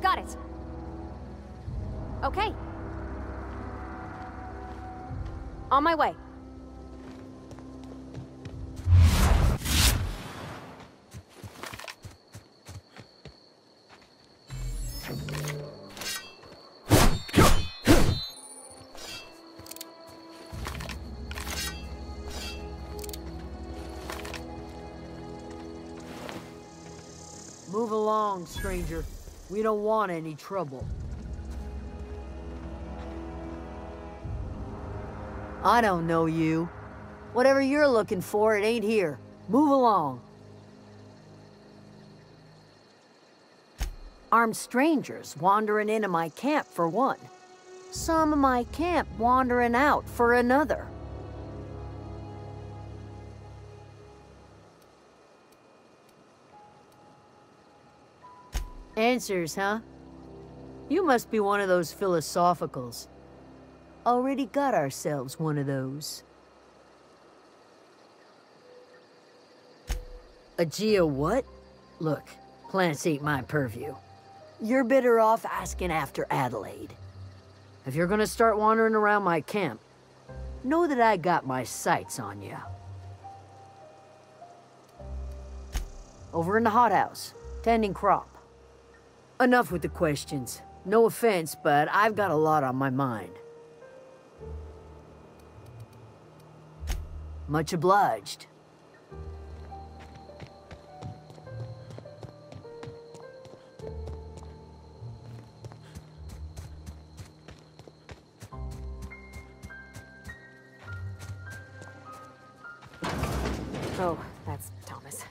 Got it. Okay. On my way. Move along, stranger. We don't want any trouble. I don't know you. Whatever you're looking for, it ain't here. Move along. Armed strangers wandering into my camp for one. Some of my camp wandering out for another. Answers, huh? You must be one of those philosophicals. Already got ourselves one of those. A geo what? Look, plants ain't my purview. You're better off asking after Adelaide. If you're gonna start wandering around my camp, know that I got my sights on you. Over in the hothouse, tending crop. Enough with the questions. No offense, but I've got a lot on my mind. Much obliged. Oh, that's Thomas.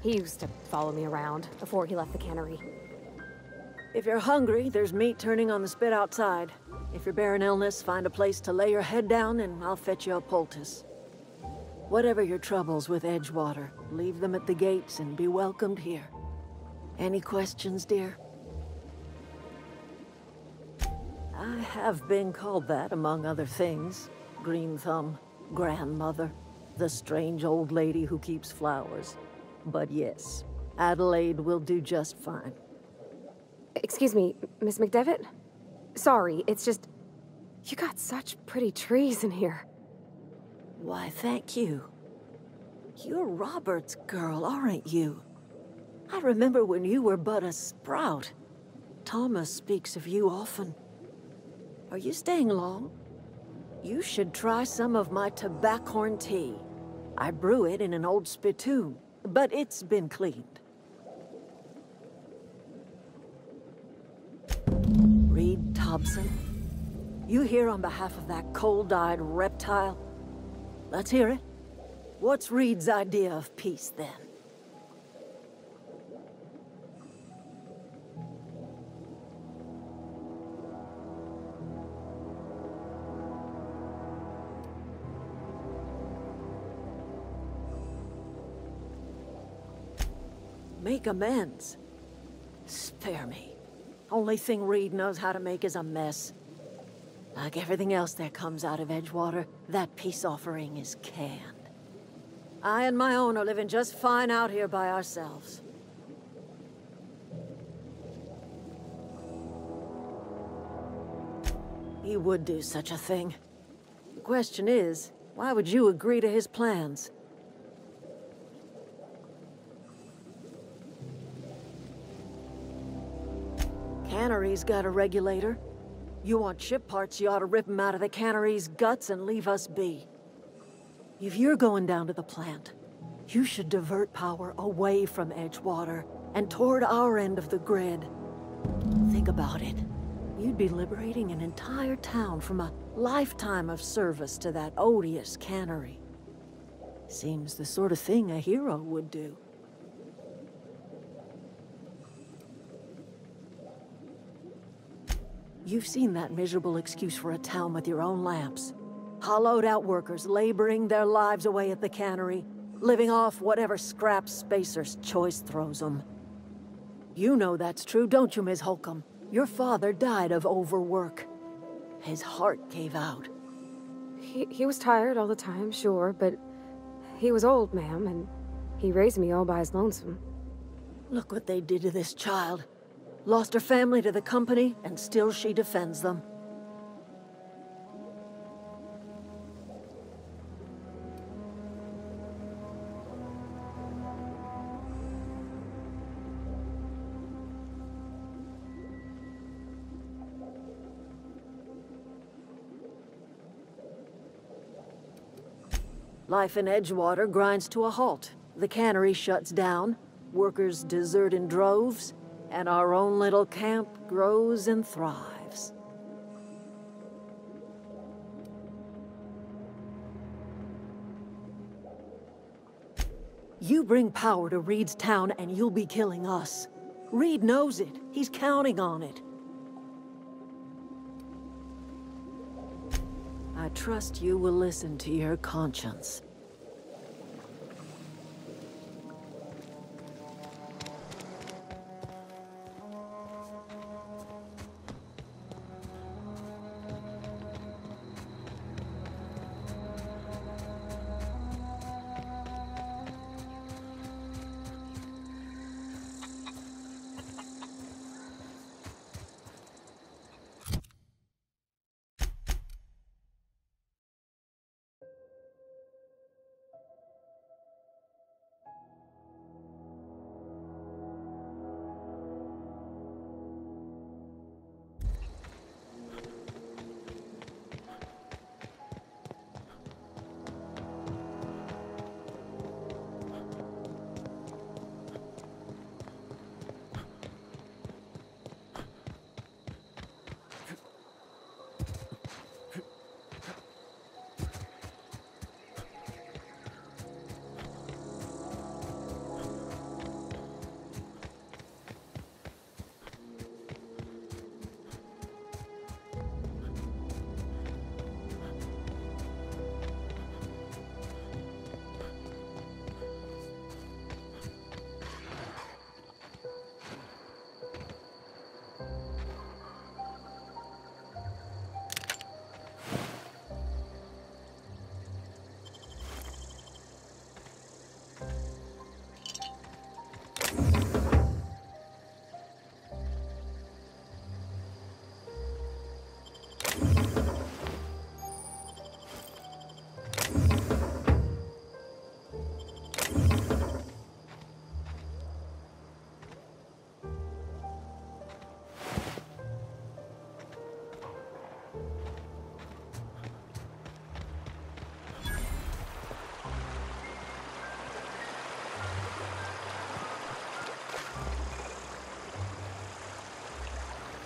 He used to follow me around before he left the cannery. If you're hungry, there's meat turning on the spit outside. If you're bearing illness, find a place to lay your head down and I'll fetch you a poultice. Whatever your troubles with Edgewater, leave them at the gates and be welcomed here. Any questions, dear? I have been called that, among other things. Green Thumb, grandmother, the strange old lady who keeps flowers. But yes, Adelaide will do just fine. Excuse me, Miss McDevitt? Sorry, it's just... You got such pretty trees in here. Why, thank you. You're Robert's girl, aren't you? I remember when you were but a sprout. Thomas speaks of you often. Are you staying long? You should try some of my tobaccorn tea. I brew it in an old spittoon, but it's been cleaned. Reed Thompson? You here on behalf of that cold-eyed reptile? Let's hear it. What's Reed's idea of peace, then? Make amends. Spare me. Only thing Reed knows how to make is a mess. Like everything else that comes out of Edgewater, that peace offering is canned. I and my own are living just fine out here by ourselves. He would do such a thing. The question is, why would you agree to his plans? Cannery's got a regulator. You want ship parts, you ought to rip them out of the cannery's guts and leave us be. If you're going down to the plant, you should divert power away from Edgewater and toward our end of the grid. Think about it. You'd be liberating an entire town from a lifetime of service to that odious cannery. Seems the sort of thing a hero would do. You've seen that miserable excuse for a town with your own lamps. Hollowed-out workers laboring their lives away at the cannery, living off whatever scrap Spacer's choice throws them. You know that's true, don't you, Ms. Holcomb? Your father died of overwork. His heart gave out. He was tired all the time, sure, but he was old, ma'am, and he raised me all by his lonesome. Look what they did to this child. Lost her family to the company, and still she defends them. Life in Edgewater grinds to a halt. The cannery shuts down, workers desert in droves, and our own little camp grows and thrives. You bring power to Reed's town and you'll be killing us. Reed knows it. He's counting on it. I trust you will listen to your conscience.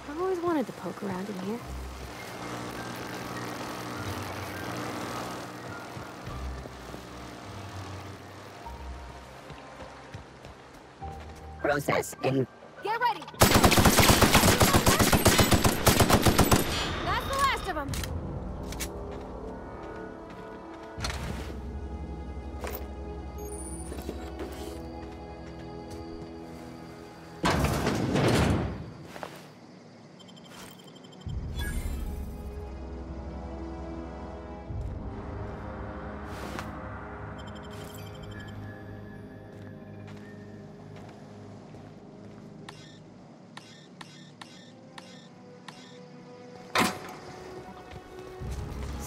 I've always wanted to poke around in here. Process in. Get ready! That's the last of them!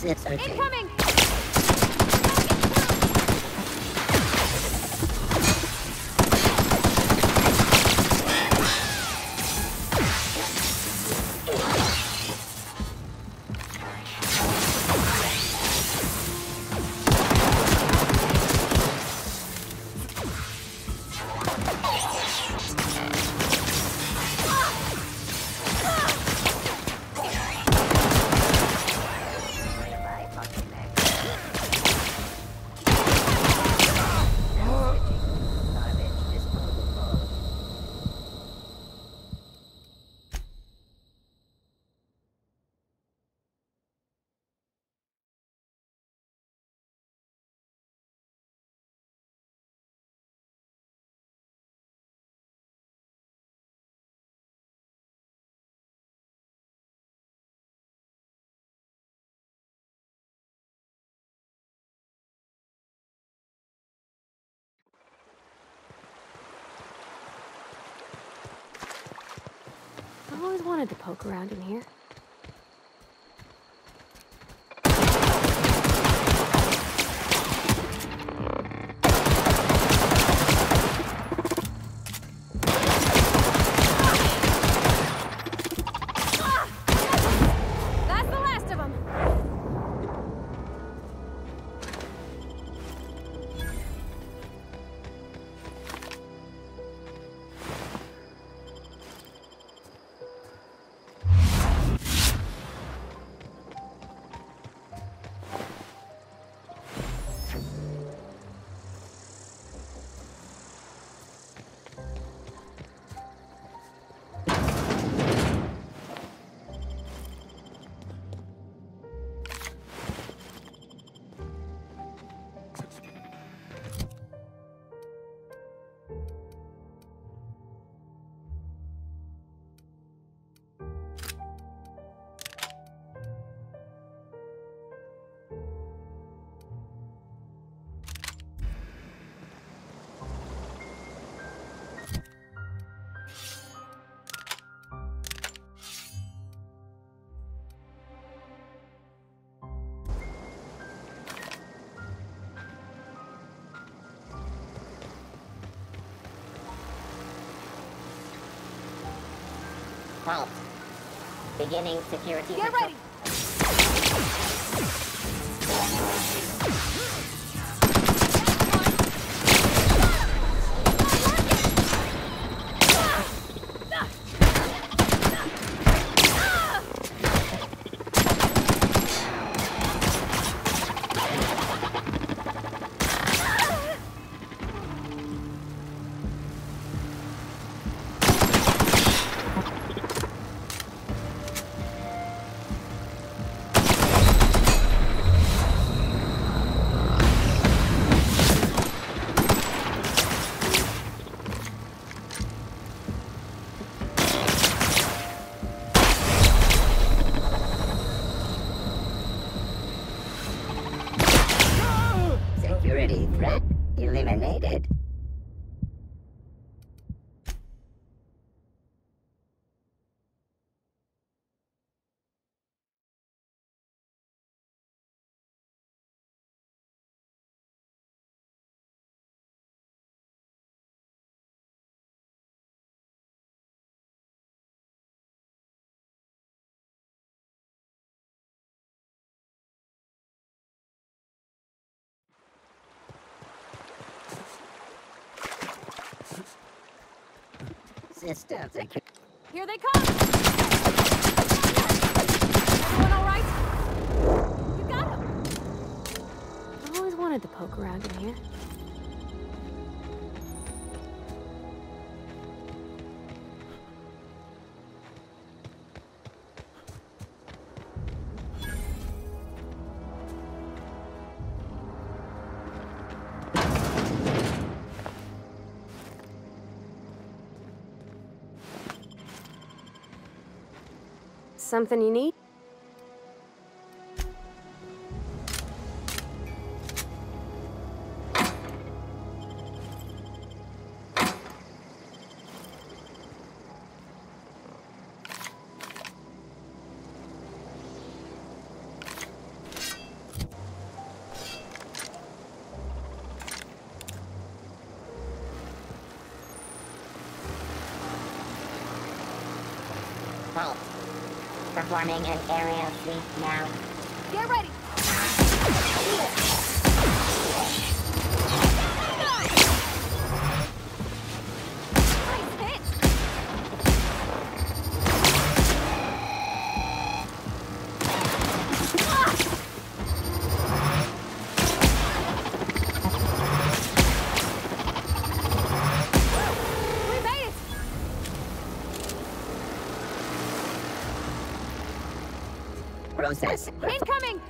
It's okay. Incoming! I've always wanted to poke around in here. That's the last of them. Halt. Beginning security. Get ready! Security threat eliminated. System security. Here they come! Everyone all right? You got him! I've always wanted to poke around in here. Something you need? Halt. Performing an aerial sweep now. Get ready! Nice hit! We made it! Process. Incoming!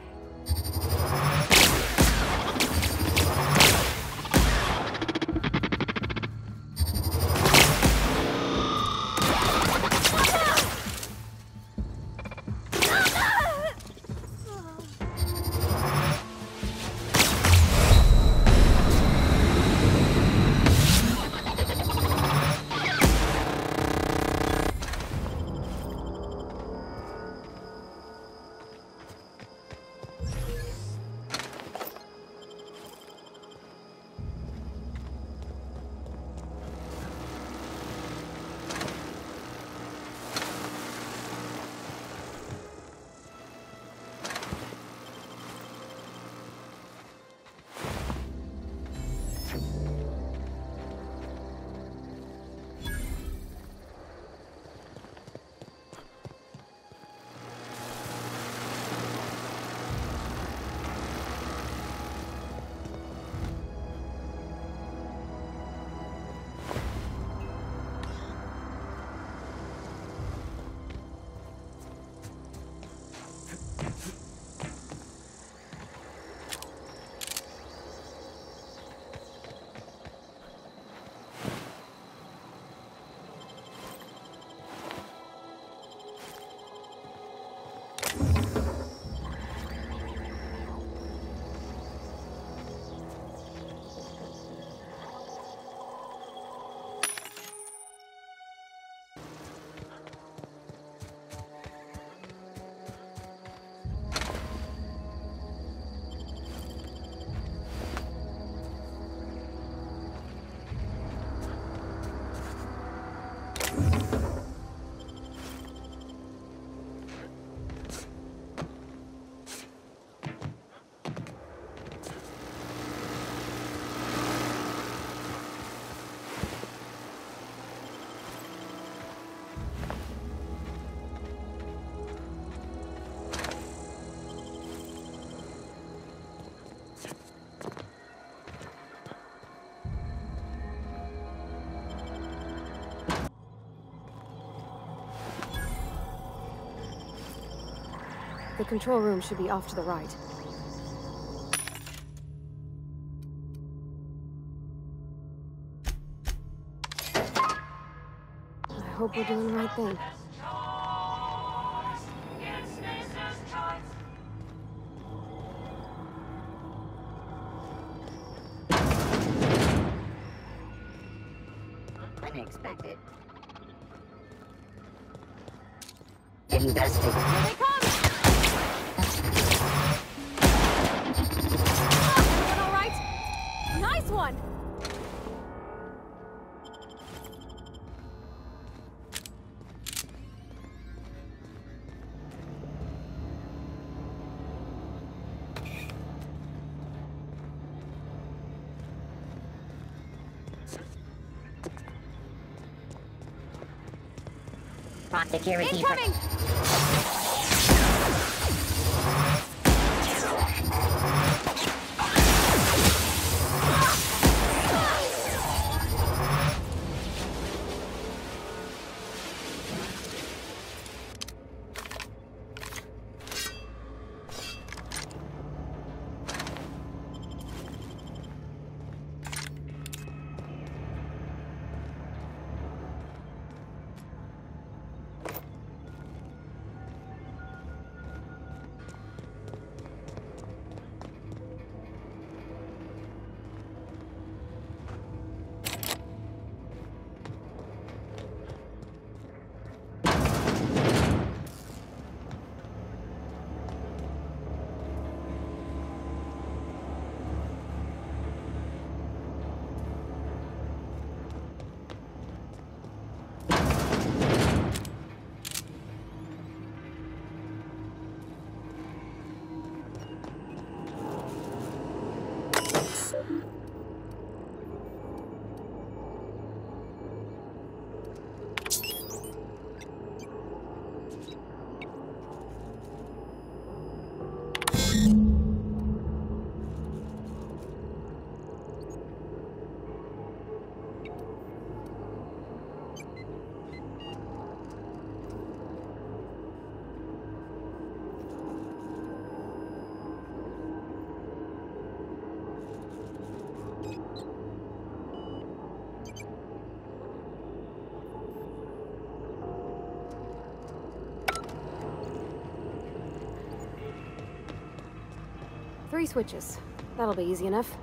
The control room should be off to the right. I hope we're doing the right thing. Unexpected. Investigate. Here they come! Everyone all right? Nice one! Spot security. Incoming! Three switches. That'll be easy enough.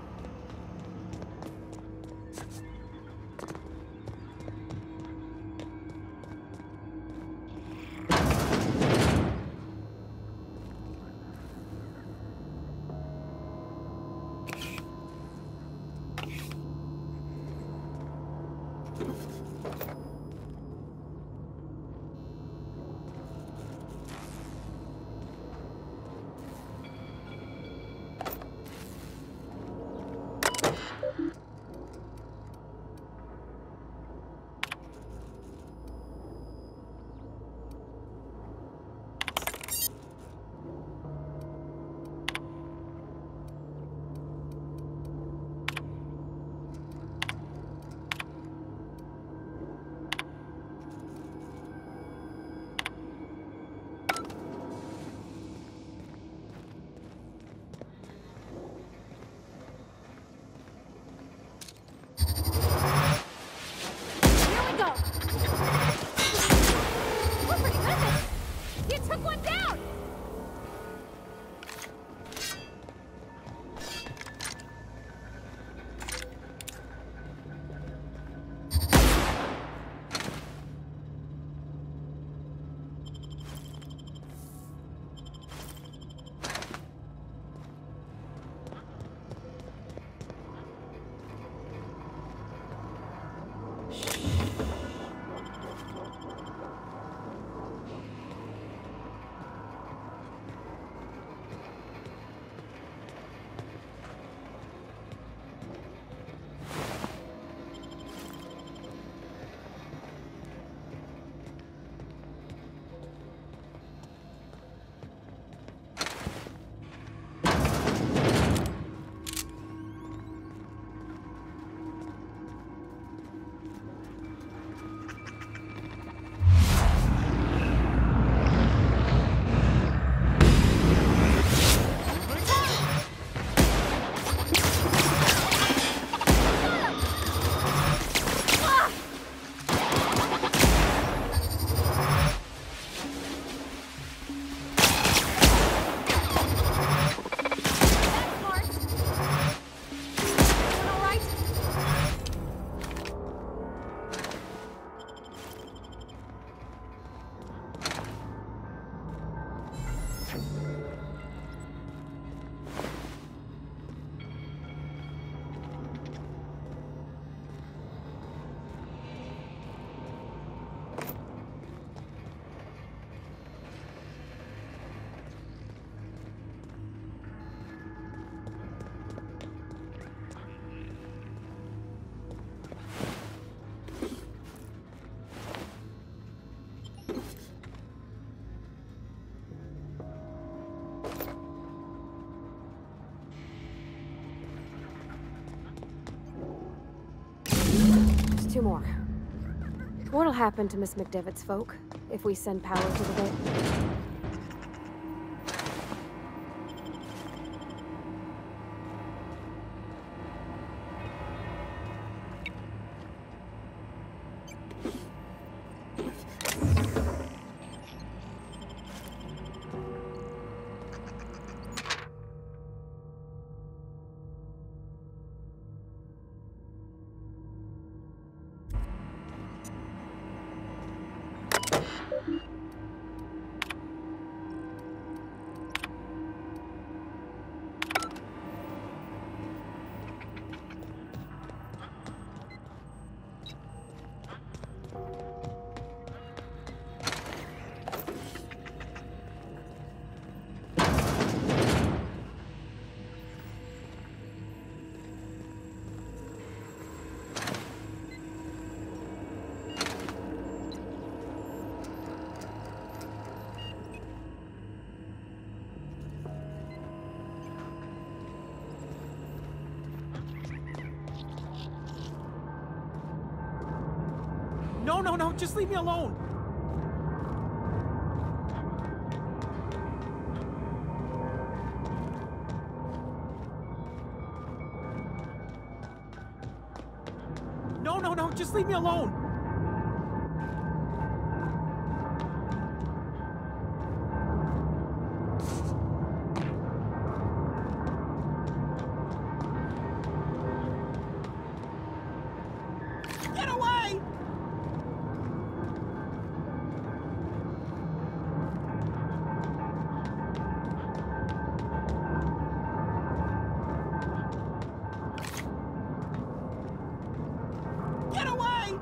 2 more. What'll happen to Miss McDevitt's folk if we send power to the bay? No, just leave me alone! No, just leave me alone! Get away! Get away!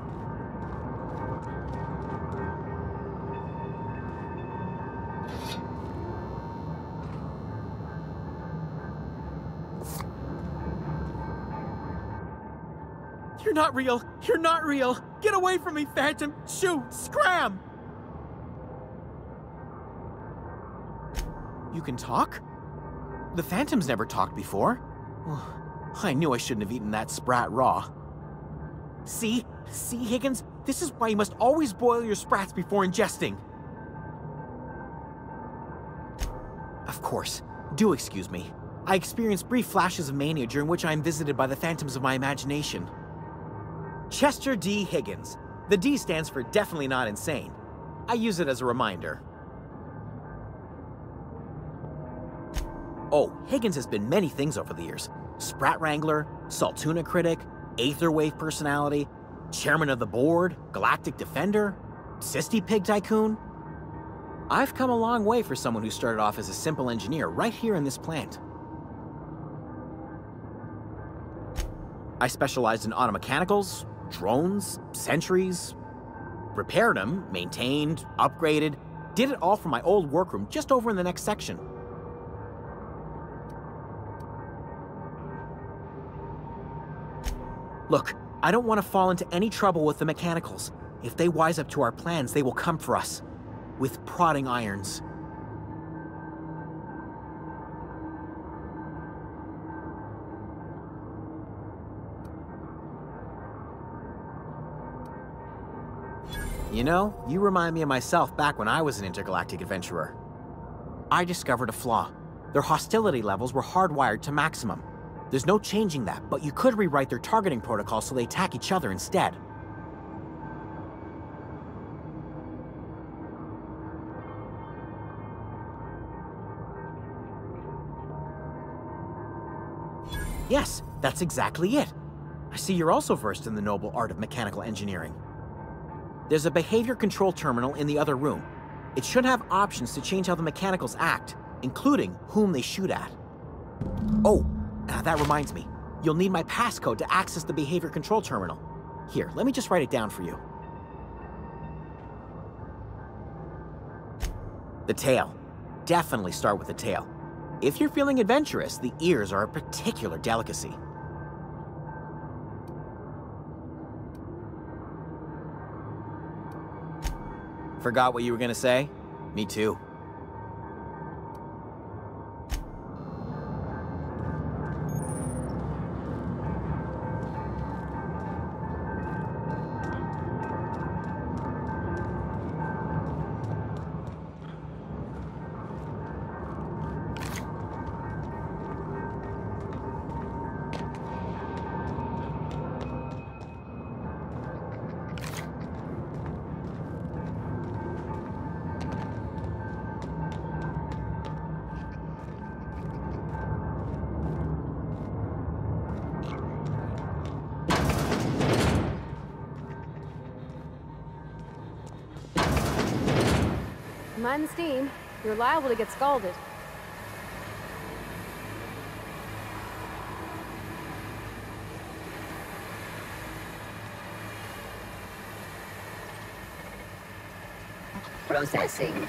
You're not real! You're not real! Get away from me, Phantom! Shoot! Scram! You can talk? The Phantom's never talked before. I knew I shouldn't have eaten that sprat raw. See, Higgins? This is why you must always boil your sprats before ingesting. Of course. Do excuse me. I experience brief flashes of mania during which I am visited by the phantoms of my imagination. Chester D. Higgins. The D stands for definitely not insane. I use it as a reminder. Oh, Higgins has been many things over the years. Sprat Wrangler, Saltuna Critic, Aetherwave Personality, Chairman of the Board, Galactic Defender, Sisty Pig Tycoon. I've come a long way for someone who started off as a simple engineer right here in this plant. I specialized in automechanicals, drones, sentries, repaired them, maintained, upgraded, did it all from my old workroom just over in the next section. Look, I don't want to fall into any trouble with the mechanicals. If they wise up to our plans, they will come for us. With prodding irons. You know, you remind me of myself back when I was an intergalactic adventurer. I discovered a flaw. Their hostility levels were hardwired to maximum. There's no changing that, but you could rewrite their targeting protocol so they attack each other instead. Yes, that's exactly it. I see you're also versed in the noble art of mechanical engineering. There's a behavior control terminal in the other room. It should have options to change how the mechanicals act, including whom they shoot at. Oh, that reminds me. You'll need my passcode to access the behavior control terminal. Here, let me just write it down for you. The tail. Definitely start with the tail. If you're feeling adventurous, the ears are a particular delicacy. Forgot what you were gonna say? Me too. Mind the steam. You're liable to get scalded. Processing.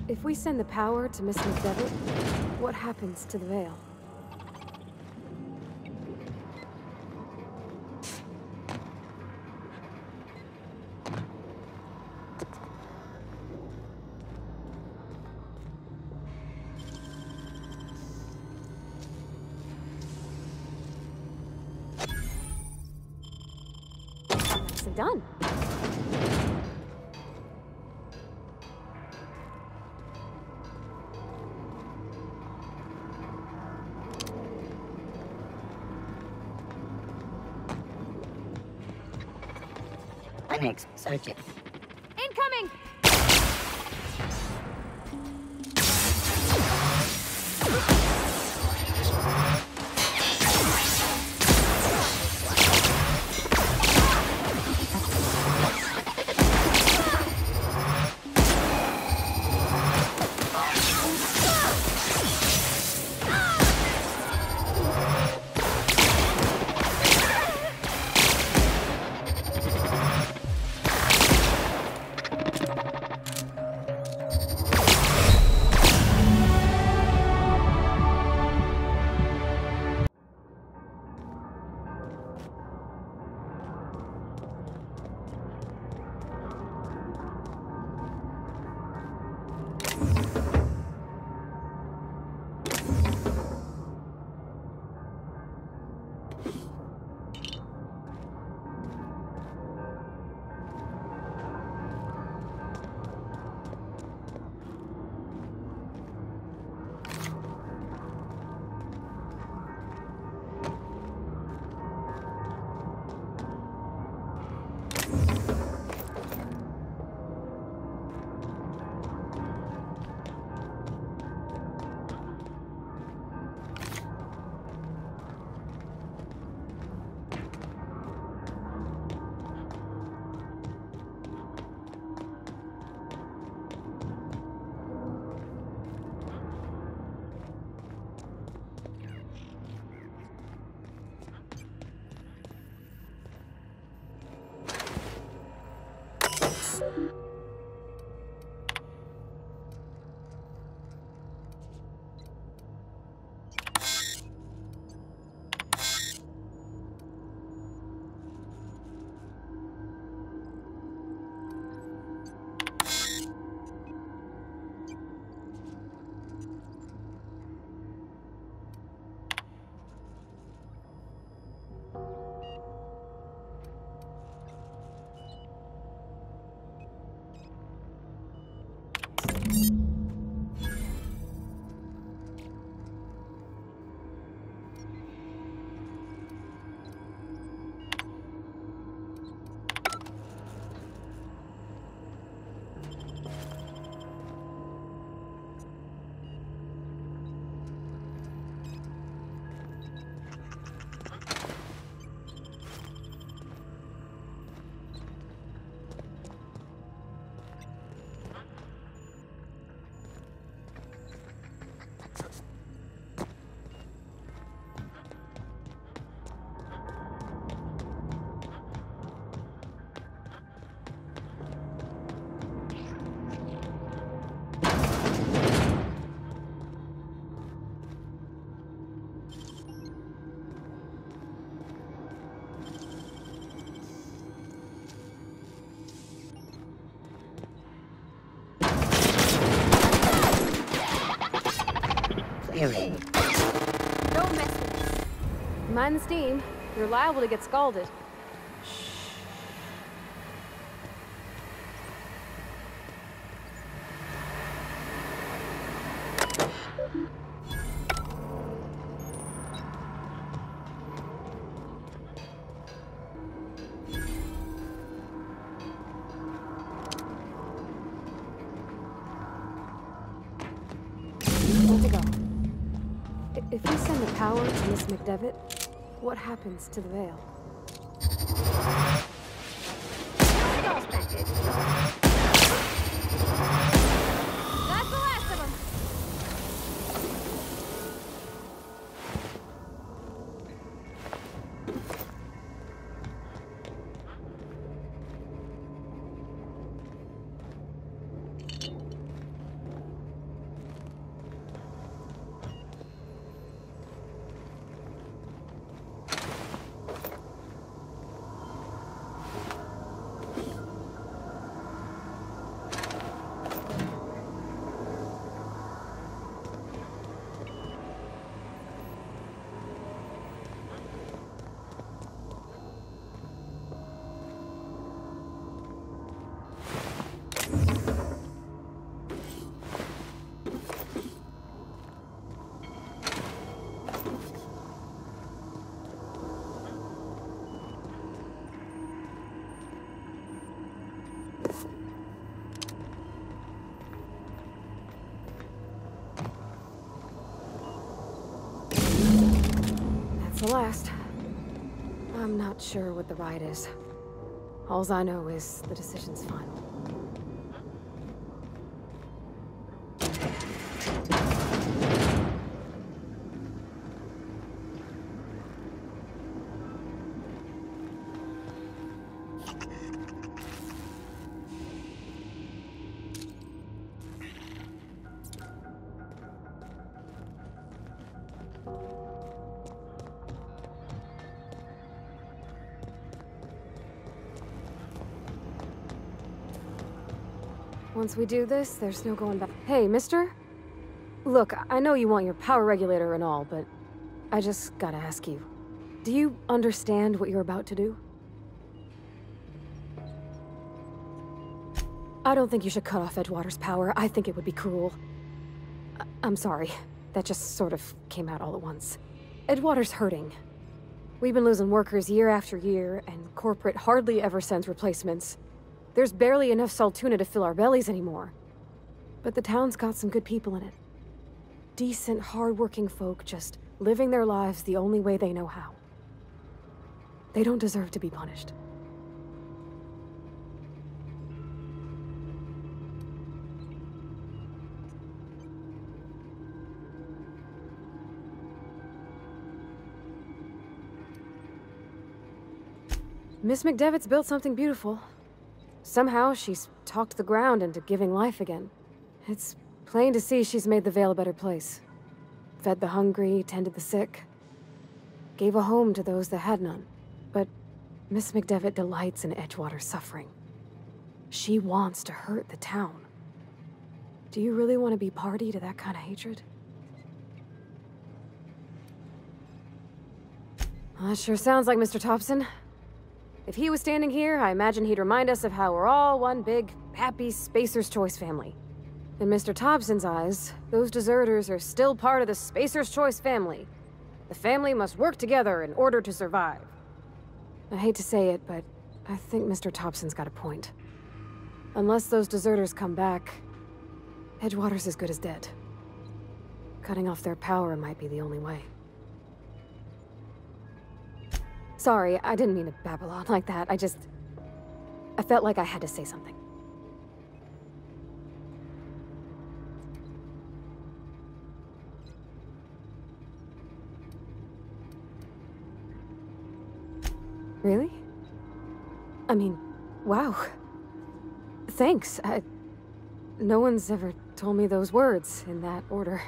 If we send the power to Miss McDevitt, what happens to the veil? Nicely done. Linux searching. Incoming! Spirit. Don't mess with me. Mind the steam. You're liable to get scalded. If we send the power to Miss McDevitt, what happens to the veil? That's the last of them! The last. I'm not sure what the ride is. Alls I know is the decision's final. Once we do this, there's no going back. Hey, mister? Look, I know you want your power regulator and all, but I just gotta ask you. Do you understand what you're about to do? I don't think you should cut off Edgewater's power. I think it would be cruel. I'm sorry. That just sort of came out all at once. Edgewater's hurting. We've been losing workers year after year, and corporate hardly ever sends replacements. There's barely enough Saltuna to fill our bellies anymore. But the town's got some good people in it. Decent, hard-working folk just living their lives the only way they know how. They don't deserve to be punished. Miss McDevitt's built something beautiful. Somehow, she's talked the ground into giving life again. It's plain to see she's made the Vale a better place. Fed the hungry, tended the sick. Gave a home to those that had none. But Miss McDevitt delights in Edgewater's suffering. She wants to hurt the town. Do you really want to be party to that kind of hatred? Well, that sure sounds like Mr. Thompson. If he was standing here, I imagine he'd remind us of how we're all one big, happy Spacer's Choice family. In Mr. Thompson's eyes, those deserters are still part of the Spacer's Choice family. The family must work together in order to survive. I hate to say it, but I think Mr. Thompson's got a point. Unless those deserters come back, Edgewater's as good as dead. Cutting off their power might be the only way. Sorry, I didn't mean to babble on like that. I felt like I had to say something. Really? I mean, wow. Thanks. No one's ever told me those words in that order.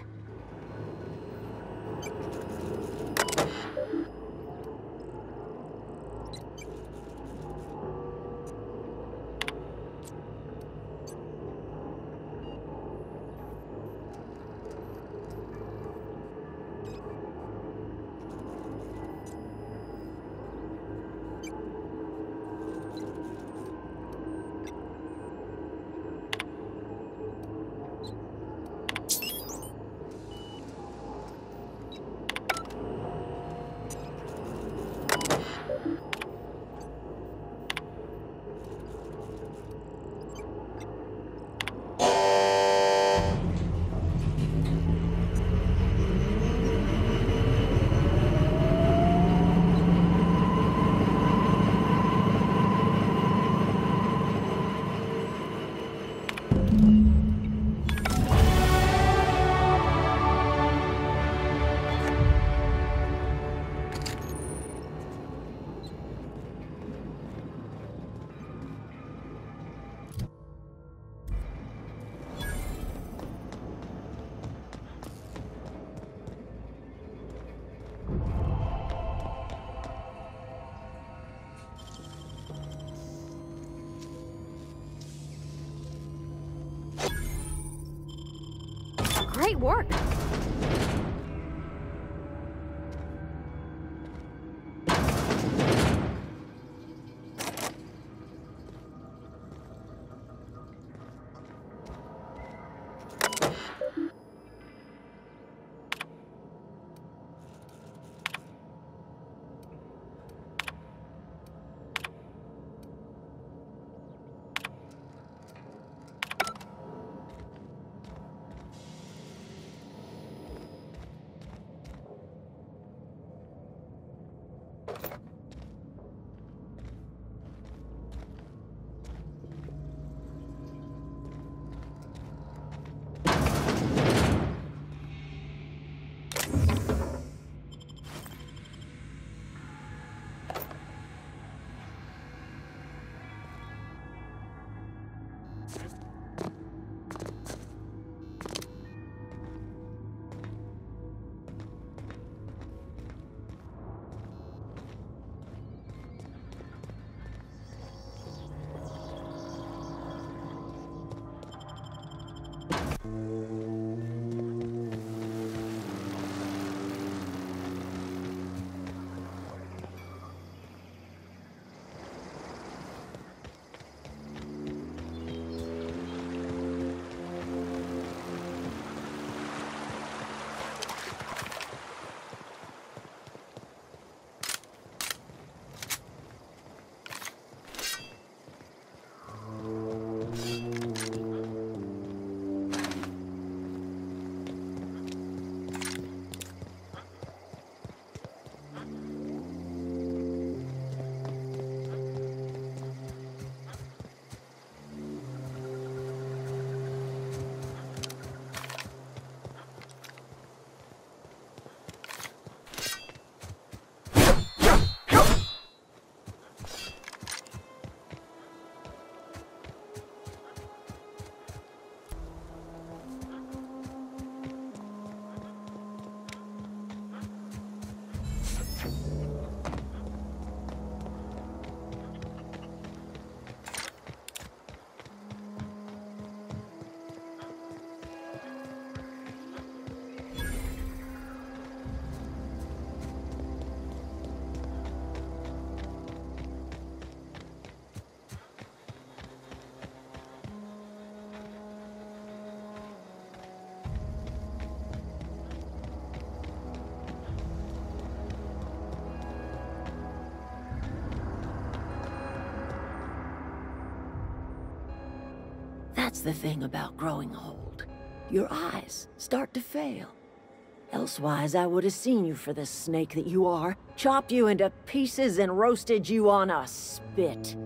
Great work. That's the thing about growing old. Your eyes start to fail. Elsewise, I would have seen you for the snake that you are, chopped you into pieces and roasted you on a spit.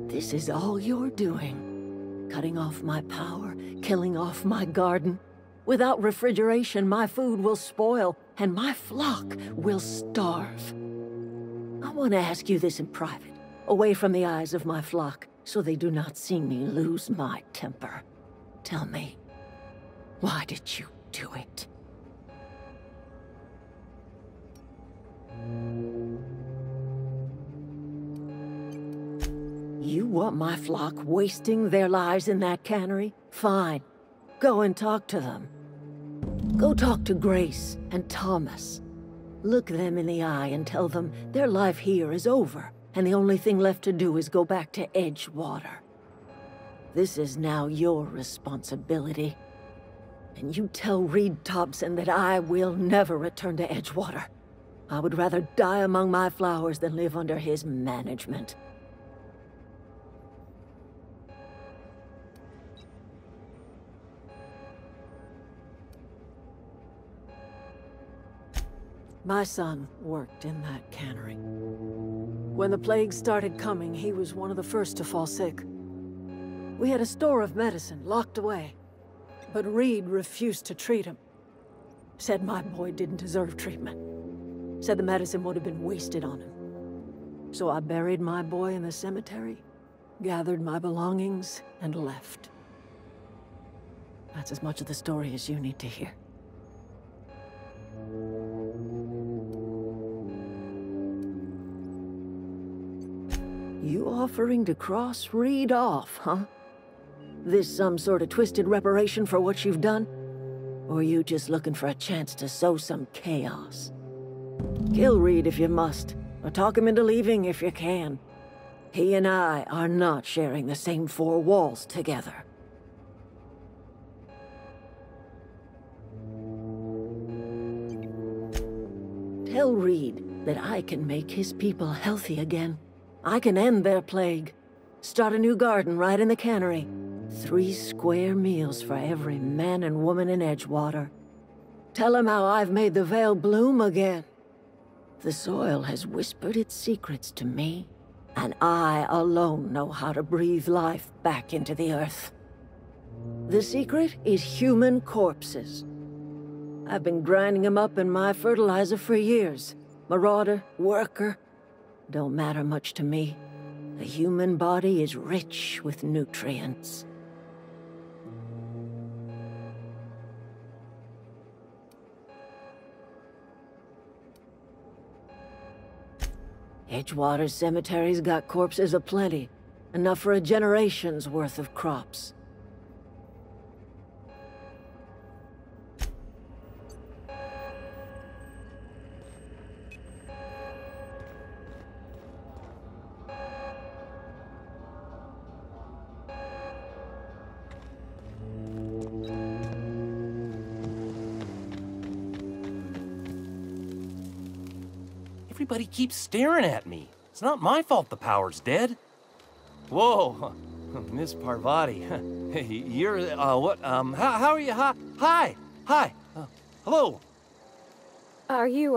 This is all you're doing. Cutting off my power, killing off my garden. Without refrigeration, my food will spoil, and my flock will starve. I want to ask you this in private, away from the eyes of my flock, so they do not see me lose my temper. Tell me, why did you do it? You want my flock wasting their lives in that cannery? Fine. Go and talk to them. Go talk to Grace and Thomas. Look them in the eye and tell them their life here is over, and the only thing left to do is go back to Edgewater. This is now your responsibility. And you tell Reed Thompson that I will never return to Edgewater. I would rather die among my flowers than live under his management. My son worked in that cannery. When the plague started coming, he was one of the first to fall sick. We had a store of medicine locked away, but Reed refused to treat him. Said my boy didn't deserve treatment. Said the medicine would have been wasted on him. So I buried my boy in the cemetery, gathered my belongings, and left. That's as much of the story as you need to hear. You offering to cross Reed off, huh? This some sort of twisted reparation for what you've done? Or are you just looking for a chance to sow some chaos? Kill Reed if you must, or talk him into leaving if you can. He and I are not sharing the same four walls together. Tell Reed that I can make his people healthy again. I can end their plague. Start a new garden right in the cannery. 3 square meals for every man and woman in Edgewater. Tell him how I've made the Vale bloom again. The soil has whispered its secrets to me, and I alone know how to breathe life back into the earth. The secret is human corpses. I've been grinding them up in my fertilizer for years. Marauder, worker, don't matter much to me. The human body is rich with nutrients. Edgewater Cemetery's got corpses aplenty, enough for a generation's worth of crops. Everybody keeps staring at me. It's not my fault the power's dead. Whoa, Miss Parvati. You're, what, how are you? Hi. Hello. Are you,